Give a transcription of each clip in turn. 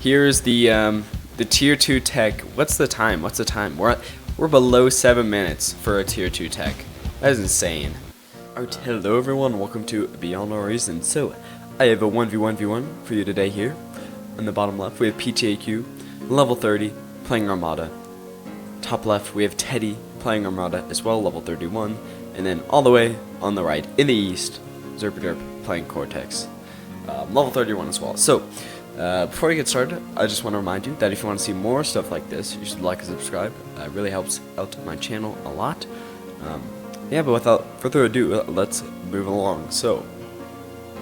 Here's the tier 2 tech. What's the time? We're below 7 minutes for a tier 2 tech. That is insane. Alright, hello everyone, welcome to Beyond Our Reason. So, I have a 1v1v1 for you today here. On the bottom left, we have PTAQ, level 30, playing Armada. Top left, we have Teddy, playing Armada as well, level 31. And then all the way on the right, in the east, Zerpaderp, playing Cortex, level 31 as well. So, before we get started, I just want to remind you that if you want to see more stuff like this, you should like and subscribe. It really helps out my channel a lot. Yeah, but without further ado, let's move along. So,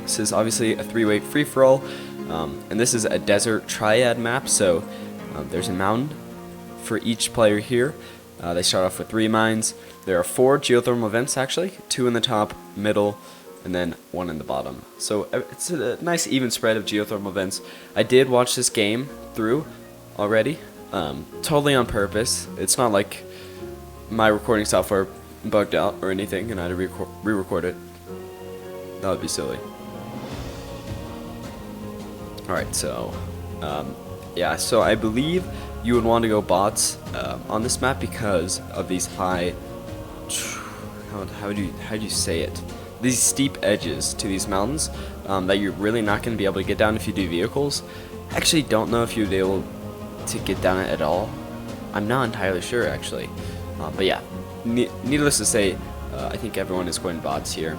this is obviously a 3-way free-for-all, and this is a desert triad map, so there's a mountain for each player here. They start off with 3 mines. There are 4 geothermal vents, actually, 2 in the top, middle, and then 1 in the bottom. So it's a nice even spread of geothermal vents. I did watch this game through already, totally on purpose. It's not like my recording software bugged out or anything and I had to re-record it. That would be silly. Alright, so yeah, so I believe you would want to go bots on this map because of these high, how do you say it, these steep edges to these mountains that you're really not going to be able to get down if you do vehicles. I actually don't know if you'd be able to get down it at all. I'm not entirely sure actually, but yeah, needless to say, I think everyone is going bots here.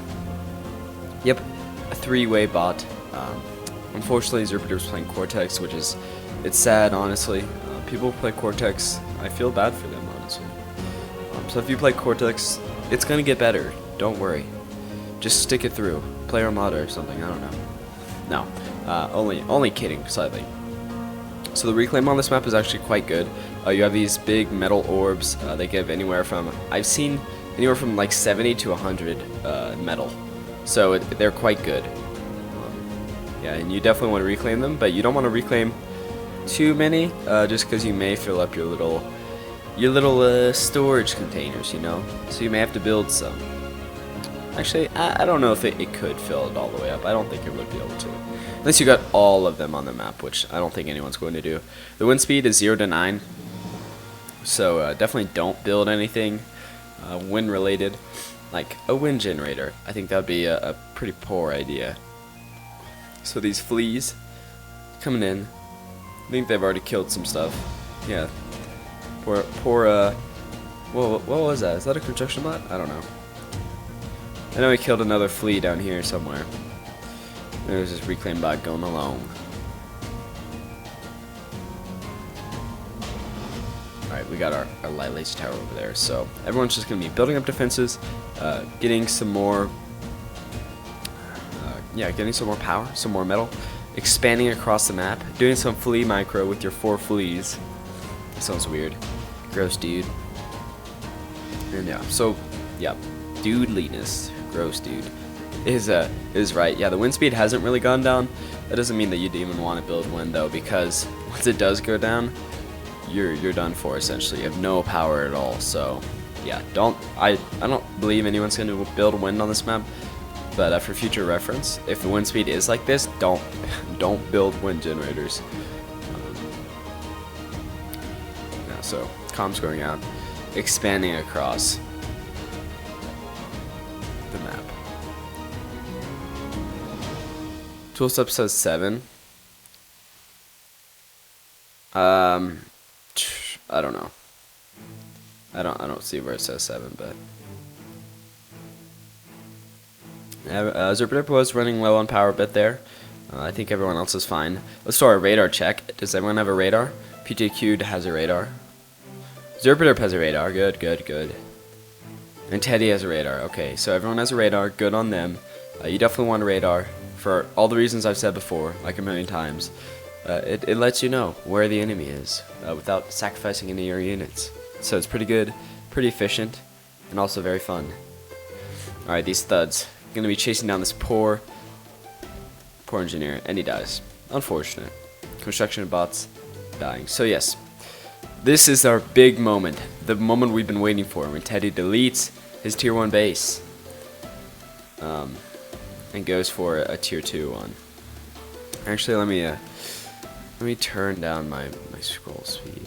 Yep, a 3-way bot. Unfortunately, Zerpaderp's playing Cortex, which is, it's sad, honestly. People who play Cortex, I feel bad for them, honestly. So if you play Cortex, it's gonna get better. Don't worry. Just stick it through. Play Armada or something. I don't know. No, only kidding, slightly. So the reclaim on this map is actually quite good. You have these big metal orbs. They give anywhere from, I've seen anywhere from like 70 to 100 metal. So they're quite good. Yeah, and you definitely want to reclaim them, but you don't want to reclaim too many, just because you may fill up your little storage containers, you know. So you may have to build some. Actually, I don't know if it could fill it all the way up. I don't think it would be able to, unless you got all of them on the map, which I don't think anyone's going to do. The wind speed is 0 to 9, so definitely don't build anything wind related, like a wind generator. I think that would be a pretty poor idea. So these fleas coming in, I think they've already killed some stuff. Yeah. Poor whoa, what was that? Is that a construction bot? I don't know. I know he killed another flea down here somewhere. There's this reclaim bot going along. Alright, we got our light laser tower over there. So everyone's just going to be building up defenses, getting some more, getting some more power, some more metal, expanding across the map, doing some flea micro with your 4 fleas. That sounds weird. Gross, dude. And yeah, so yeah, dudeliness, gross, dude, is right. Yeah, the wind speed hasn't really gone down. That doesn't mean that you'd even want to build wind though, because once it does go down, you're done for essentially. You have no power at all. So yeah, I don't believe anyone's going to build wind on this map. But for future reference, if the wind speed is like this, don't build wind generators. Yeah, so comms going out, expanding across the map. Tool step says 7. I don't know. I don't see where it says 7, but. Zerpaderp was running low on power a bit there. I think everyone else is fine. Let's do our radar check. Does everyone have a radar? PTQ has a radar. Zerpaderp has a radar. Good, good, good. And Teddy has a radar. Okay, so everyone has a radar. Good on them. You definitely want a radar for all the reasons I've said before, like a million times. It lets you know where the enemy is without sacrificing any of your units. So it's pretty good, pretty efficient, and also very fun. Alright, these thuds. Gonna be chasing down this poor engineer, and he dies. Unfortunate. Construction bots dying. So yes, this is our big moment, the moment we've been waiting for, when Teddy deletes his tier 1 base and goes for a tier 2 one. Actually, let me Let me turn down my scroll speed.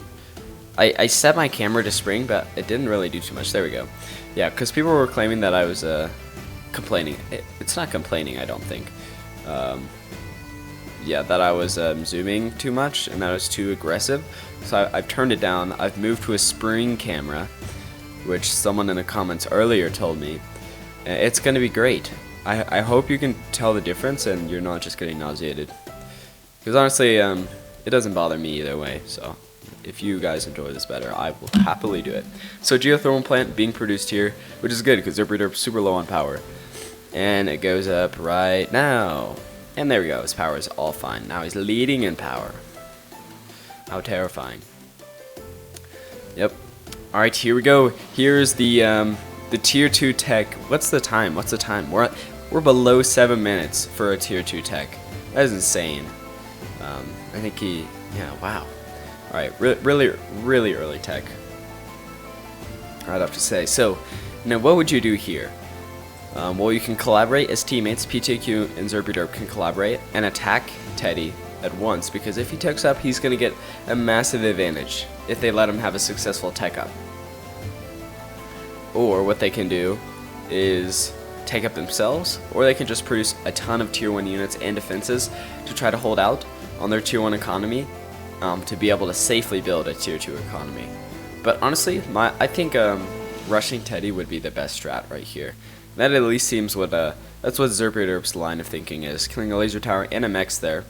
I set my camera to spring, but it didn't really do too much. There we go. Yeah, because people were claiming that I was complaining. It's not complaining, I don't think. Yeah, that I was zooming too much and that I was too aggressive. So I've turned it down. I've moved to a spring camera, which someone in the comments earlier told me. It's going to be great. I hope you can tell the difference and you're not just getting nauseated. Because honestly, it doesn't bother me either way. So if you guys enjoy this better, I will happily do it. So geothermal plant being produced here, which is good because they're super low on power. And it goes up right now. And there we go, his power is all fine. Now he's leading in power. How terrifying. Yep. Alright, here we go. Here's the tier 2 tech. What's the time? What's the time? We're below 7 minutes for a tier 2 tech. That is insane. I think yeah, wow. Alright, really early tech, I'd have to say. So, now what would you do here? Well, you can collaborate as teammates. PTQ and Zerberderp can collaborate and attack Teddy at once, because if he techs up, he's going to get a massive advantage if they let him have a successful tech up. Or what they can do is take up themselves, or they can just produce a ton of tier 1 units and defenses to try to hold out on their tier 1 economy to be able to safely build a tier 2 economy. But honestly, I think rushing Teddy would be the best strat right here. That at least seems what that's what Zerberderp's line of thinking is. Killing a laser tower and a mechs there.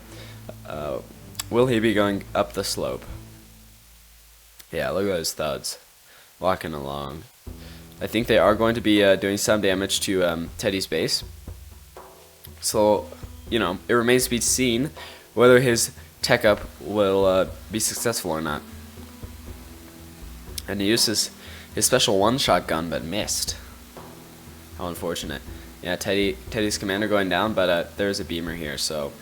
Will he be going up the slope? Yeah, look at those thuds walking along. I think they are going to be doing some damage to Teddy's base. So, you know, it remains to be seen whether his tech up will be successful or not. And he used his special one-shot gun, but missed. How unfortunate. Yeah, Teddy's commander going down, but there's a beamer here, so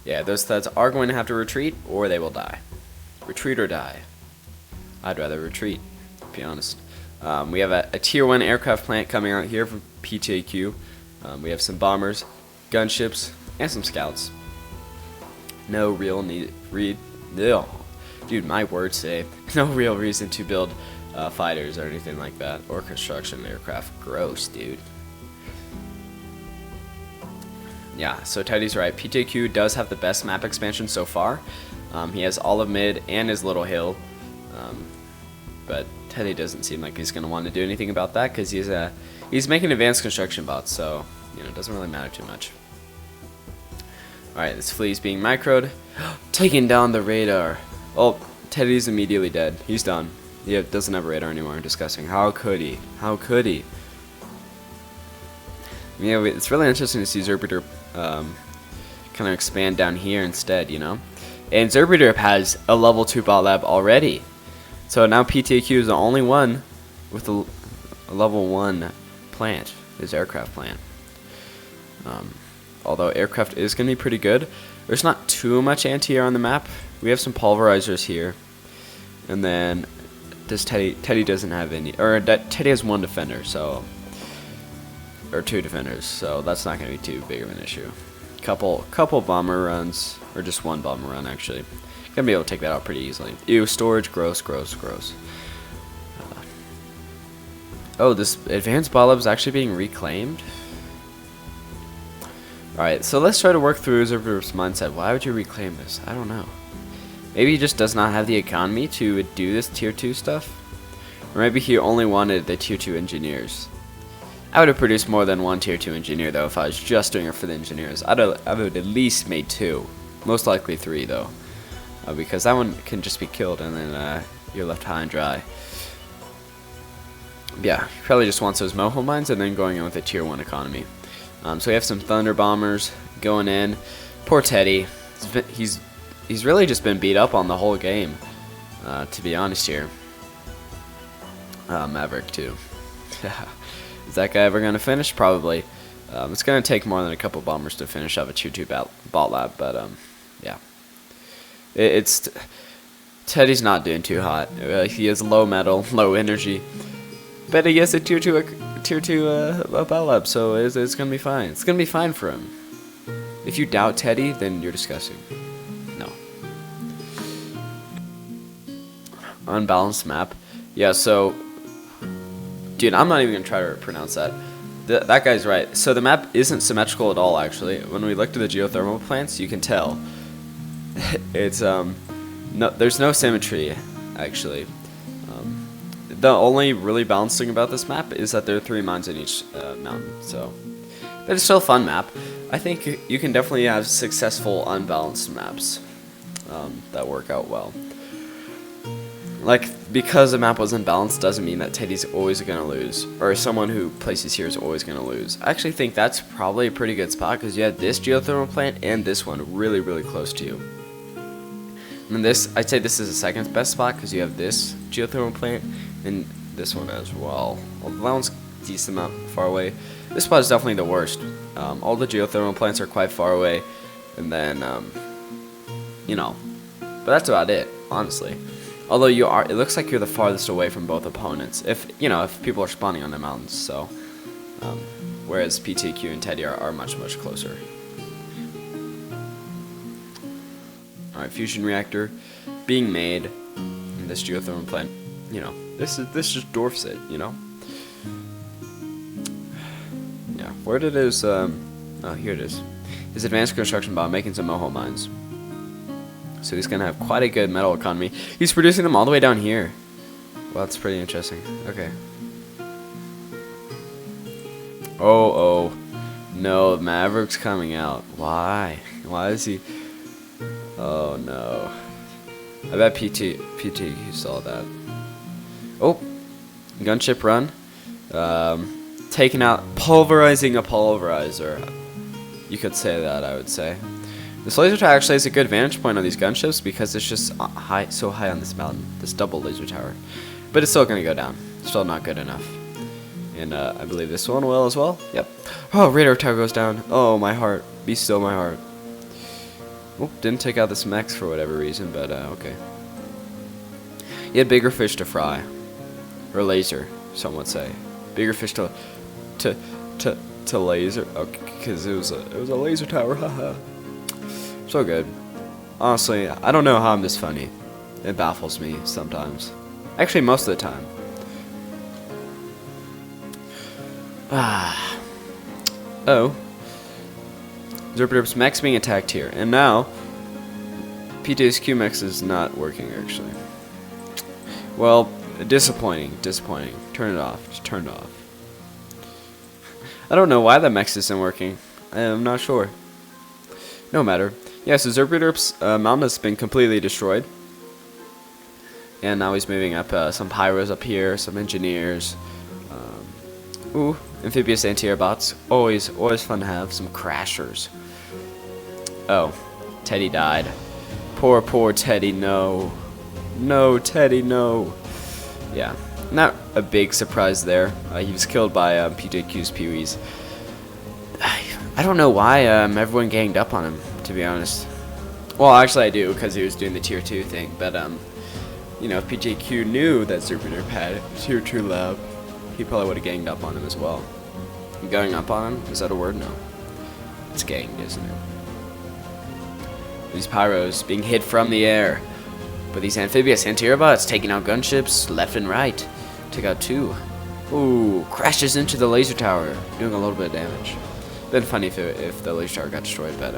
yeah, those thuds are going to have to retreat, or they will die. Retreat or die. I'd rather retreat, to be honest. We have a tier 1 aircraft plant coming out here from PTQ. We have some bombers, gunships, and some scouts. No real dude, my words say no real reason to build fighters or anything like that, or construction aircraft. Gross, dude. Yeah, so Teddy's right. PTQ does have the best map expansion so far. He has all of mid and his little hill, but Teddy doesn't seem like he's going to want to do anything about that because he's making advanced construction bots, so you know, it doesn't really matter too much. Alright, this flea's being microed. Taking down the radar. Oh, Teddy's immediately dead. He's done. He doesn't have a radar anymore. Disgusting. How could he? How could he? Yeah, it's really interesting to see Zerberderp kind of expand down here instead, you know? And Zerberderp has a level 2 bot lab already. So now PTQ is the only one with a level 1 plant, his aircraft plant. Although aircraft is going to be pretty good. There's not too much anti-air on the map. We have some pulverizers here. And then Teddy doesn't have any, or Teddy has 1 defender, so, or 2 defenders, so that's not going to be too big of an issue. Couple bomber runs, or just 1 bomber run actually. Gonna be able to take that out pretty easily. Ew, storage, gross. Oh, this advanced bot lab is actually being reclaimed. Alright, so let's try to work through Zerberderp's mindset. Why would you reclaim this? I don't know. Maybe he just does not have the economy to do this tier 2 stuff? Or maybe he only wanted the tier 2 engineers. I would have produced more than 1 tier 2 engineer though if I was just doing it for the engineers. I would at least made 2. Most likely 3 though. Because that one can just be killed and then you're left high and dry. Yeah, he probably just wants those moho mines and then going in with a tier 1 economy. So we have some thunder bombers going in. Poor Teddy. He's really just been beat up on the whole game, to be honest here. Maverick too. Is that guy ever going to finish? Probably. It's going to take more than a couple bombers to finish up a tier 2 bot lab, but yeah. Teddy's not doing too hot. He has low metal, low energy, but he has a tier 2 bot lab, so it's going to be fine. It's going to be fine for him. If you doubt Teddy, then you're disgusting. No. Unbalanced map. Yeah, so dude, I'm not even gonna try to pronounce that. That guy's right. So the map isn't symmetrical at all, actually. When we look to the geothermal plants, you can tell it's no, there's no symmetry, actually. The only really balanced thing about this map is that there are 3 mines in each mountain. So, but it's still a fun map. I think you can definitely have successful unbalanced maps that work out well. Like, because the map wasn't balanced doesn't mean that Teddy's always going to lose, or someone who places here is always going to lose. I actually think that's probably a pretty good spot, because you have this geothermal plant and this one really, really close to you. And this, I'd say this is the second best spot, because you have this geothermal plant and this one as well. Although that one's a decent amount far away. This spot is definitely the worst. All the geothermal plants are quite far away, and then, you know, but that's about it, honestly. Although it looks like you're the farthest away from both opponents, if people are spawning on the mountains. So, whereas PTQ and Teddy are much closer. All right, fusion reactor being made in this geothermal plant. You know, this just dwarfs it. You know. Yeah, where did his oh, here it is. His advanced construction bomb making some moho mines. So he's gonna have quite a good metal economy. He's producing them all the way down here. Well, that's pretty interesting. Okay. Oh, no, Maverick's coming out. Why? Why is he? Oh no. I bet PT saw that. Oh, gunship run. Taking out, pulverizing a pulverizer. You could say that, I would say. This laser tower actually has a good vantage point on these gunships because it's just so high on this mountain, this double laser tower. But it's still going to go down. Still not good enough. And I believe this one will as well. Yep. Oh, radar tower goes down. Oh, my heart. Be still, my heart. Oh, didn't take out this mech for whatever reason, but okay. He had bigger fish to fry. Or laser, some would say. Bigger fish to laser. Okay, because it was a laser tower, haha. So good. Honestly, I don't know how I'm this funny. It baffles me sometimes. Actually, most of the time. Oh. Zerpderp's mech's being attacked here. And now, PT's Q-Mex is not working, actually. Well, disappointing. Turn it off. Just turn it off. I don't know why the Mex isn't working. I'm not sure. No matter. Yeah, so Zerpderp's mountain has been completely destroyed. And now he's moving up some pyros up here, some engineers. Ooh, amphibious anti-air bots. Always fun to have. Some crashers. Oh, Teddy died. Poor Teddy, no. No, Teddy, no. Yeah, not a big surprise there. He was killed by PJQ's Peewees. I don't know why everyone ganged up on him, to be honest. Well, actually I do, because he was doing the tier 2 thing, but you know, if PJQ knew that Zerpderp had tier 2 lab, he probably would have ganged up on him as well. Going up on him? Is that a word? No. It's ganged, isn't it? These pyros being hit from the air. But these amphibious anti-air bots taking out gunships left and right. Took out 2. Ooh, crashes into the laser tower, doing a little bit of damage. Been funny if the laser tower got destroyed, but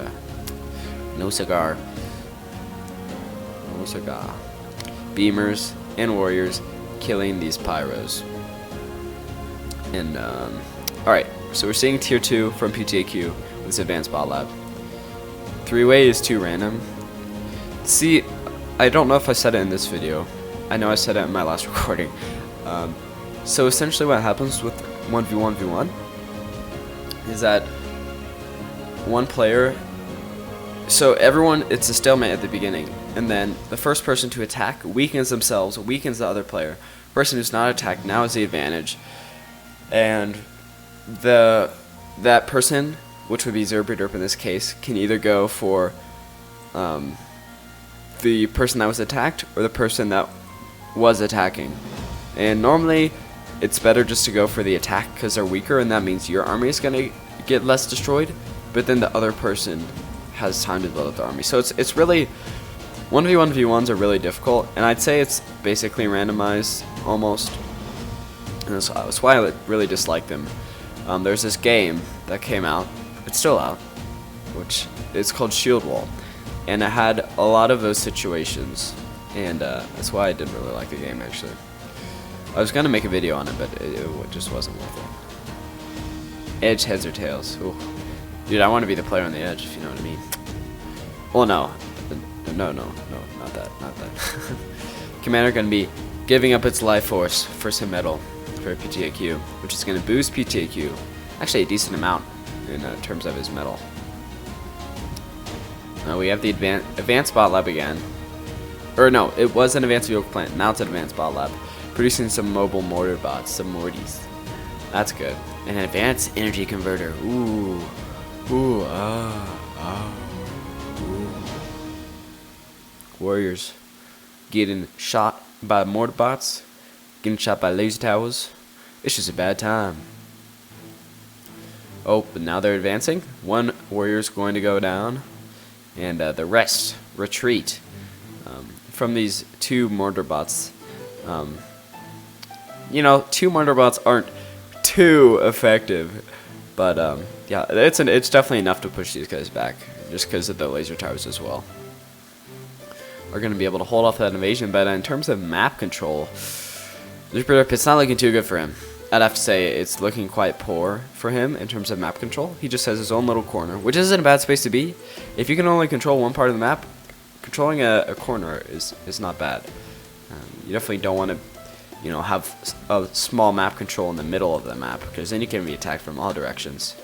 no cigar. No cigar. Beamers and warriors killing these pyros. And alright, so we're seeing tier 2 from PTAQ with this advanced bot lab. 3-way is too random. See, I don't know if I said it in this video. I know I said it in my last recording. So essentially what happens with 1v1v1 is that one player, so everyone, it's a stalemate at the beginning, and then the first person to attack weakens themselves, weakens the other player. Person who's not attacked now has the advantage, and that person, which would be Zerpderp in this case, can either go for the person that was attacked or the person that was attacking. And normally it's better just to go for the attack because they're weaker, and that means your army is going to get less destroyed, but then the other person has time to build up the army. So it's really 1v1 1v1v1s are really difficult, and I'd say it's basically randomized almost. And that's why I really dislike them. There's this game that came out, it's still out, which is called Shield Wall, and it had a lot of those situations, and that's why I didn't really like the game actually. I was gonna make a video on it, but it just wasn't worth it. Edge, heads, or tails. Ooh. Dude, I want to be the player on the edge, if you know what I mean. Well, no, not that. Commander gonna be giving up its life force for some metal for PTAQ, which is gonna boost PTAQ, actually a decent amount in terms of his metal. We have the advanced bot lab again. Or no, it was an advanced vehicle plant. Now it's an advanced bot lab, producing some mobile mortar bots, some morties. That's good. And an advanced energy converter. Ooh. Warriors getting shot by mortar bots, getting shot by laser towers. It's just a bad time. Oh, but now they're advancing. One warrior's going to go down, and the rest retreat from these two mortar bots. You know, two mortar bots aren't too effective, but yeah, it's definitely enough to push these guys back, just because of the laser towers as well. Are going to be able to hold off that invasion, but in terms of map control, it's not looking too good for him. I'd have to say it's looking quite poor for him in terms of map control. He just has his own little corner, which isn't a bad space to be. If you can only control one part of the map, controlling a corner is not bad. You definitely don't want to, you know, have a small map control in the middle of the map, because then you can be attacked from all directions.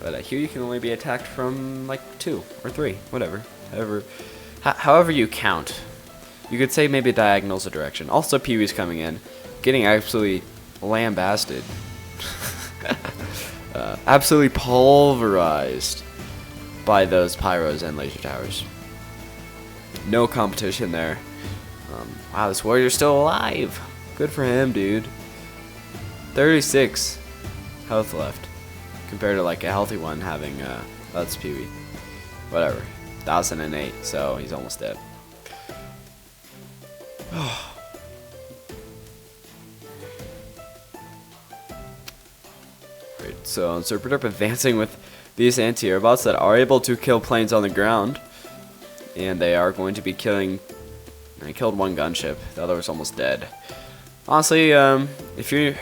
But here you can only be attacked from like 2 or 3, whatever. However you count. You could say maybe diagonal's a direction. Also, Pee-wee's coming in, getting absolutely lambasted. Absolutely pulverized by those pyros and laser towers. No competition there. Wow, this warrior's still alive. Good for him, dude. 36 health left, compared to like a healthy one having that's Pee-wee. Whatever. 1008, so he's almost dead. Great. So Super Derp advancing with these anti-air bots that are able to kill planes on the ground, and they are going to be killing. I killed one gunship. The other was almost dead. Honestly, if you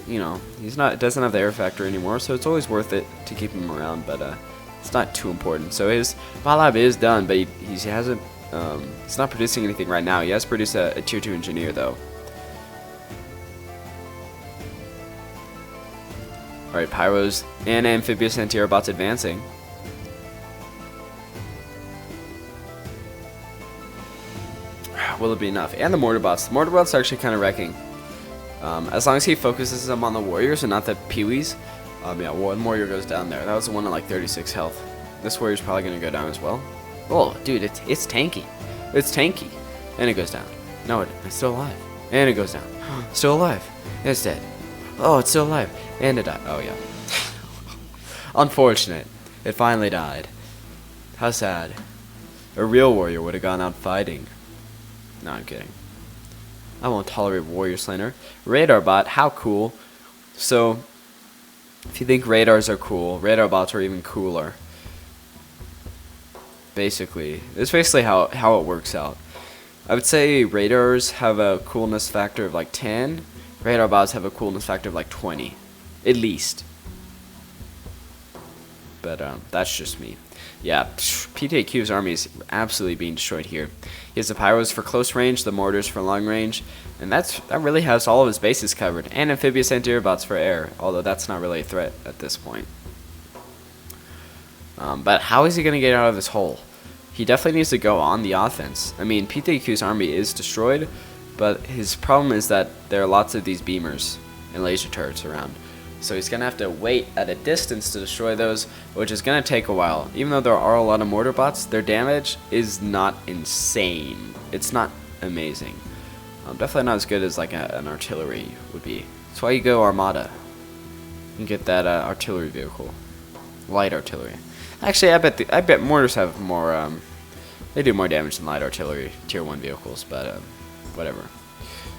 know, doesn't have the air factor anymore, so it's always worth it to keep him around. But it's not too important. So his bot lab is done, but he hasn't. He's not producing anything right now. He has produced a tier 2 engineer though. Alright, pyros and amphibious anti-air bots advancing. Will it be enough? And the mortar bots. The mortar bots are actually kind of wrecking. As long as he focuses them on the warriors and not the peewees. Yeah, one warrior goes down there. That was the one at like 36 health. This warrior's probably going to go down as well. Oh, dude, it's tanky. It's tanky. And it goes down. No, it's still alive. And it goes down. Still alive. And it's dead. Oh, it's still alive. And it died. Oh, yeah. Unfortunate. It finally died. How sad. A real warrior would have gone out fighting. No, I'm kidding. I won't tolerate warrior slander. Radar bot, how cool. So, if you think radars are cool, radar bots are even cooler. Basically. It's basically how it works out. I would say radars have a coolness factor of like 10. Radar bots have a coolness factor of like 20. At least. But that's just me. Yeah, PTAQ's army is absolutely being destroyed here. He has the pyros for close range, the mortars for long range, and that really has all of his bases covered. And amphibious anti-air bots for air, although that's not really a threat at this point. But how is he going to get out of this hole? He definitely needs to go on the offense. I mean, PTAQ's army is destroyed, but his problem is that there are lots of these beamers and laser turrets around. So he's going to have to wait at a distance to destroy those, which is going to take a while. Even though there are a lot of mortar bots, their damage is not insane. It's not amazing. Definitely not as good as like an artillery would be. That's why you go armada. You can get that artillery vehicle. Light artillery. Actually, I bet mortars have more They do more damage than light artillery tier 1 vehicles, but whatever.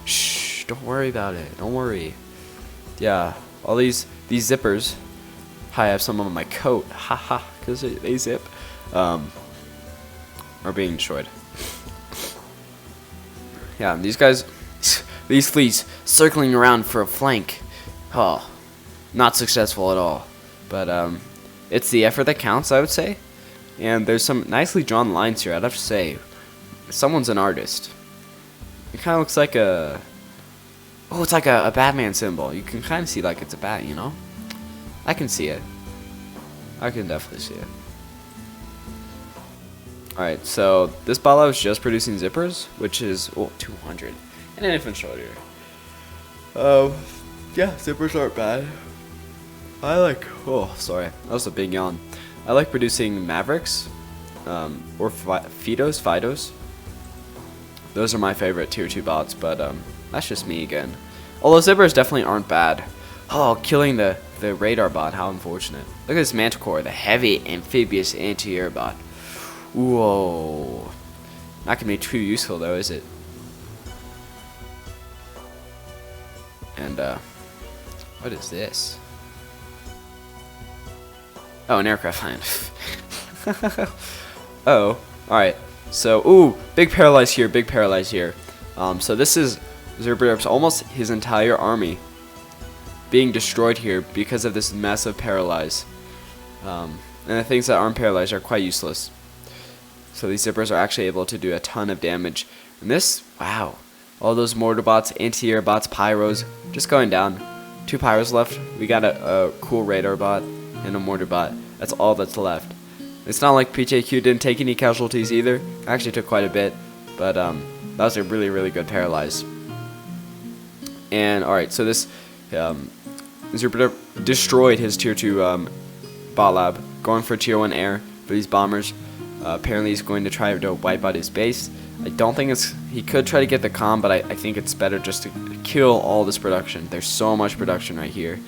Shh, don't worry about it. Don't worry. Yeah, all these zippers. Hi, I have some on my coat. Haha, because they zip. Are being destroyed. Yeah, these guys, these fleets circling around for a flank. Oh, not successful at all. But it's the effort that counts, I would say. And there's some nicely drawn lines here, I'd have to say. Someone's an artist. It kind of looks like a... Oh, it's like a Batman symbol. You can kind of see like it's a bat, you know? I can see it. I can definitely see it. Alright, so this bala is just producing zippers, which is 200. And an infant soldier. Yeah, zippers aren't bad. I like... Oh, sorry. That was a big yawn. I like producing Mavericks, or Fidos. Those are my favorite tier 2 bots, but that's just me again. Although zippers definitely aren't bad. Oh, killing the radar bot, how unfortunate. Look at this Manticore, the heavy amphibious anti-air bot. Whoa. Not gonna be too useful though, is it? And what is this? Oh, an aircraft line. Oh, alright. So, ooh, big paralyze here, big paralyze here. So this is Zerber's almost his entire army being destroyed here because of this massive paralyze. And the things that aren't paralyzed are quite useless. So these zippers are actually able to do a ton of damage. And this, wow, all those mortar bots, anti-air bots, pyros, just going down. 2 pyros left. We got a cool radar bot and a mortar bot. That's all that's left. It's not like PJQ didn't take any casualties either. Actually took quite a bit, but that was a really, really good paralyze. And alright, so this Zerber destroyed his tier 2 bot lab, going for tier 1 air for these bombers. Apparently he's going to try to wipe out his base. I don't think he could try to get the comm, but I think it's better just to kill all this production. There's so much production right here.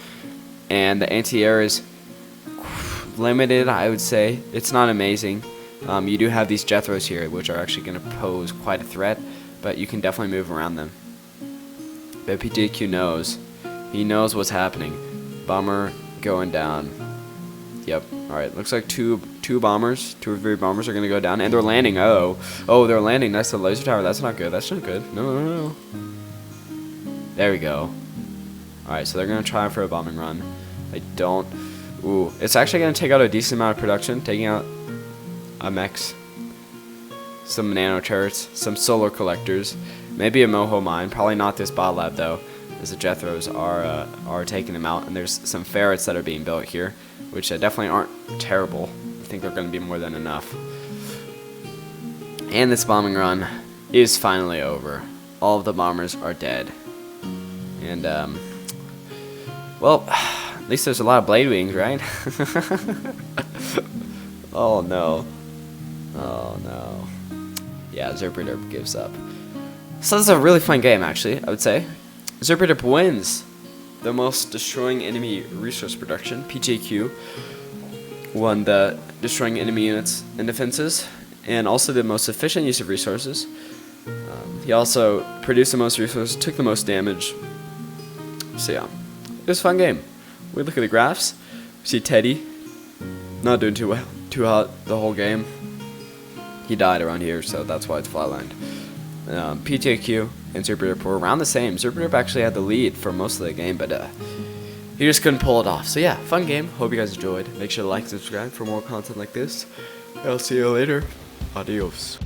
And the anti-air is limited, I would say. It's not amazing. You do have these Jethros here, which are actually going to pose quite a threat, but you can definitely move around them. But PJQ knows. He knows what's happening. Bomber going down. Yep. Alright, looks like two bombers, 2 or 3 bombers are going to go down, and they're landing. Oh, they're landing next to the laser tower. That's not good. That's not good. No. There we go. Alright, so they're going to try for a bombing run. I don't... Ooh, it's actually going to take out a decent amount of production, taking out a mechs, some nano turrets, some solar collectors, maybe a moho mine. Probably not this bot lab though, as the Jethros are taking them out, and there's some ferrets that are being built here, which definitely aren't terrible. I think they're going to be more than enough. And this bombing run is finally over. All of the bombers are dead, and well, at least there's a lot of blade wings, right? Oh no. Oh no. Yeah, Zerberderp gives up. So this is a really fun game, actually, I would say. Zerberderp wins the most destroying enemy resource production. PJQ won the destroying enemy units and defenses, and also the most efficient use of resources. He also produced the most resources, took the most damage. So yeah, it was a fun game. We look at the graphs. We see Teddy not doing too well, too hot the whole game. He died around here, so that's why it's flatlined. PJQ and Zerberderp were around the same. Zerberderp actually had the lead for most of the game, but he just couldn't pull it off. So yeah, fun game. Hope you guys enjoyed. Make sure to like and subscribe for more content like this. I'll see you later. Adios.